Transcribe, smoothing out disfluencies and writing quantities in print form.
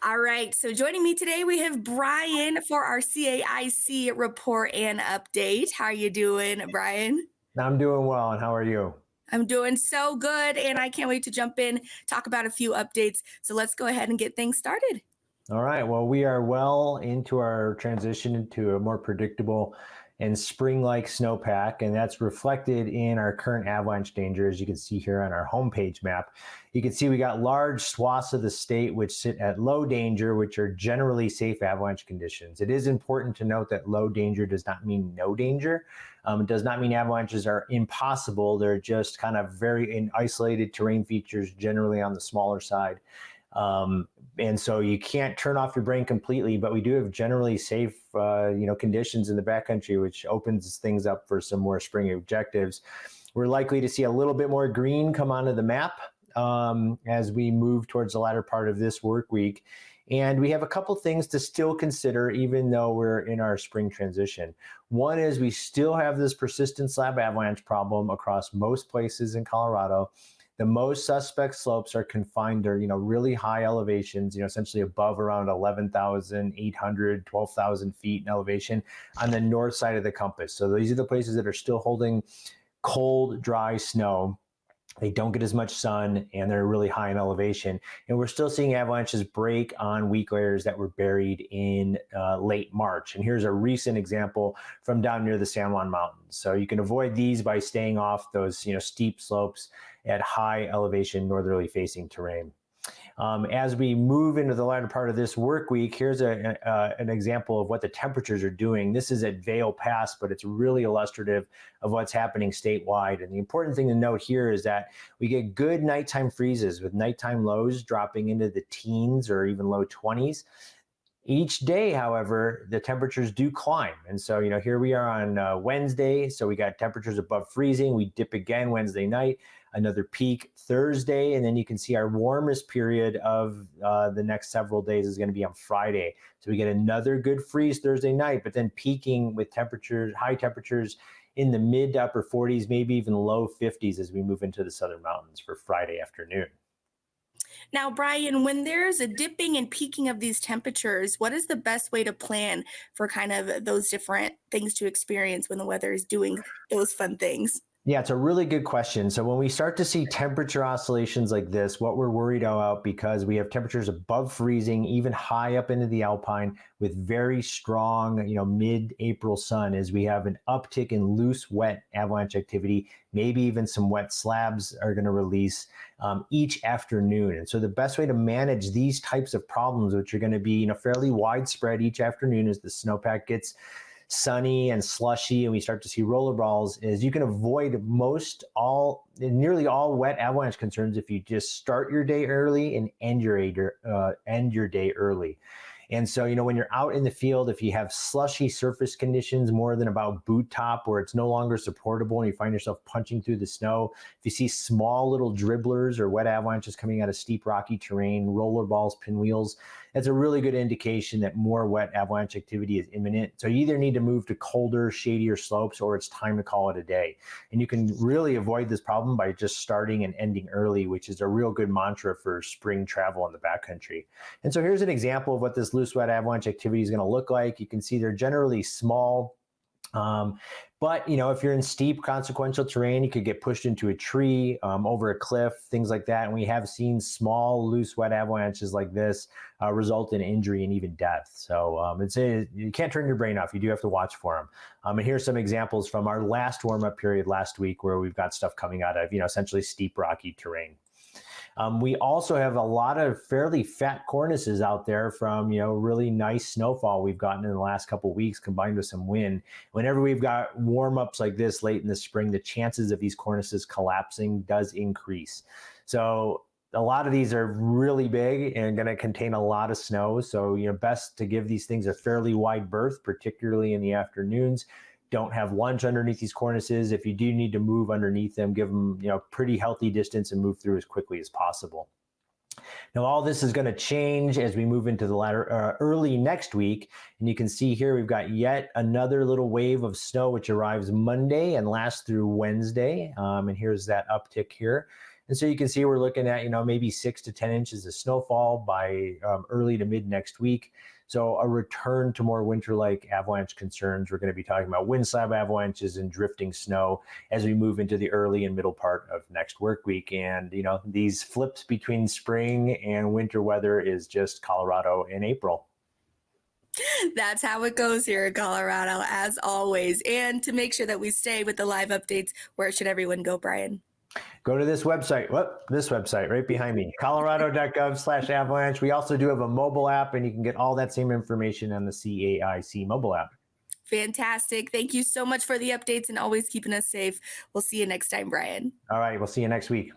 All right, so joining me today, we have Brian for our CAIC report and update. How are you doing, Brian? I'm doing well, and how are you? I'm doing so good, and I can't wait to jump in, talk about a few updates. So let's go ahead and get things started. All right. Well, we are well into our transition into a more predictable and spring-like snowpack, and that's reflected in our current avalanche danger, as you can see here on our homepage map. You can see we got large swaths of the state which sit at low danger, which are generally safe avalanche conditions. It is important to note that low danger does not mean no danger. It does not mean avalanches are impossible. They're just kind of very isolated terrain features, generally on the smaller side. And so you can't turn off your brain completely, but we do have generally safe, conditions in the backcountry, which opens things up for some more spring objectives. We're likely to see a little bit more green come onto the map as we move towards the latter part of this work week. And we have a couple things to still consider, even though we're in our spring transition. One is we still have this persistent slab avalanche problem across most places in Colorado. The most suspect slopes are confined to, really high elevations, essentially above around 11,800, 12,000 feet in elevation on the north side of the compass. So these are the places that are still holding cold, dry snow. They don't get as much sun, and they're really high in elevation. And we're still seeing avalanches break on weak layers that were buried in late March. And here's a recent example from down near the San Juan Mountains. So you can avoid these by staying off those steep slopes at high elevation northerly facing terrain. As we move into the latter part of this work week, here's an example of what the temperatures are doing. This is at Vail Pass, but it's really illustrative of what's happening statewide. And the important thing to note here is that we get good nighttime freezes with nighttime lows dropping into the teens or even low 20s. Each day, however, the temperatures do climb. And so, here we are on Wednesday. So we got temperatures above freezing. We dip again Wednesday night, another peak Thursday. And then you can see our warmest period of the next several days is going to be on Friday. So we get another good freeze Thursday night, but then peaking with temperatures, high temperatures in the mid to upper 40s, maybe even low 50s as we move into the Southern Mountains for Friday afternoon. Now, Brian, when there's a dipping and peaking of these temperatures, what is the best way to plan for kind of those different things to experience when the weather is doing those fun things? Yeah, it's a really good question. So when we start to see temperature oscillations like this, what we're worried about, because we have temperatures above freezing, even high up into the alpine with very strong, mid-April sun, is we have an uptick in loose, wet avalanche activity. Maybe even some wet slabs are going to release each afternoon. And so the best way to manage these types of problems, which are going to be, fairly widespread each afternoon as the snowpack gets sunny and slushy and we start to see roller balls, is you can avoid nearly all wet avalanche concerns if you just start your day early and end your day early. And so, when you're out in the field, if you have slushy surface conditions more than about boot top where it's no longer supportable and you find yourself punching through the snow, if you see small little dribblers or wet avalanches coming out of steep rocky terrain, roller balls, pinwheels, that's a really good indication that more wet avalanche activity is imminent. So you either need to move to colder, shadier slopes, or it's time to call it a day. And you can really avoid this problem by just starting and ending early, which is a real good mantra for spring travel in the backcountry. And so here's an example of what this loose wet avalanche activity is going to look like. You can see they're generally small. But if you're in steep consequential terrain, you could get pushed into a tree, over a cliff, things like that. And we have seen small, loose, wet avalanches like this result in injury and even death. So you can't turn your brain off. You do have to watch for them. And here's some examples from our last warm-up period last week where we've got stuff coming out of, essentially steep, rocky terrain. We also have a lot of fairly fat cornices out there from, really nice snowfall we've gotten in the last couple of weeks combined with some wind. Whenever we've got warm-ups like this late in the spring, the chances of these cornices collapsing does increase. So a lot of these are really big and going to contain a lot of snow. So, best to give these things a fairly wide berth, particularly in the afternoons. Don't have lunch underneath these cornices. If you do need to move underneath them, give them pretty healthy distance and move through as quickly as possible. Now, all this is going to change as we move into the early next week. And you can see here we've got yet another little wave of snow, which arrives Monday and lasts through Wednesday. And here's that uptick here. And so you can see we're looking at, maybe 6 to 10 inches of snowfall by early to mid next week. So a return to more winter-like avalanche concerns. We're going to be talking about wind slab avalanches and drifting snow as we move into the early and middle part of next work week. And, these flips between spring and winter weather is just Colorado in April. That's how it goes here in Colorado, as always. And to make sure that we stay with the live updates, where should everyone go, Brian? Go to this website. This website right behind me, colorado.gov/avalanche. We also do have a mobile app, and you can get all that same information on the CAIC mobile app. Fantastic. Thank you so much for the updates and always keeping us safe. We'll see you next time, Brian. All right. We'll see you next week.